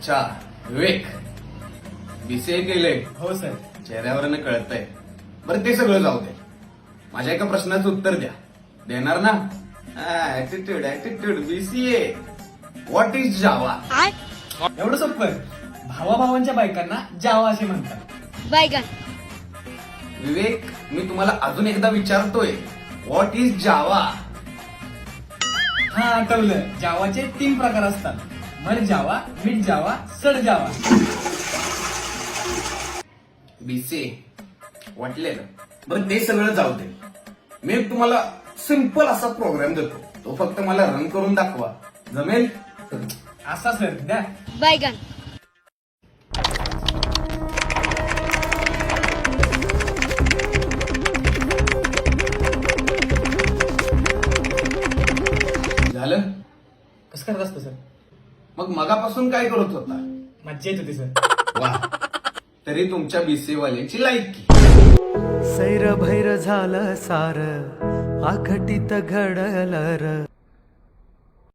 अच्छा विवेक, बीसीए केले, हो सर. चेहऱ्यावरनं कळतंय. बरं ते सगळं जाऊ दे, माझ्या एका प्रश्नाचं उत्तर द्या. देणार ना? Attitude attitude. BCA what is Java? एवढं सोपं. भावाभावांच्या बायकांना जावा असे म्हणतात. बैगन. विवेक, मी तुम्हाला अजून एकदा विचारतोय, व्हॉट इज जावा? हा आठवलं. जावाचे 3 प्रकार असतात. मर जावा, मीठ जावा, सड जावा. बीसीए वाटलेलं. बरं ते सगळं जाऊ दे, मी एक तुम्हाला सिंपल असा प्रोग्राम देतो, तो फक्त मला रन करून दाखवा. जमेल? असा सर द्या. बैगन. झालं? कसं करत असतं सर? मग मगापासून काय करत होता? मज्जा येत होती सर. वा, तरी तुमच्या बीसीए वाल्यांची लायकी. सैर भैर झालं सार आखटीत घडलं र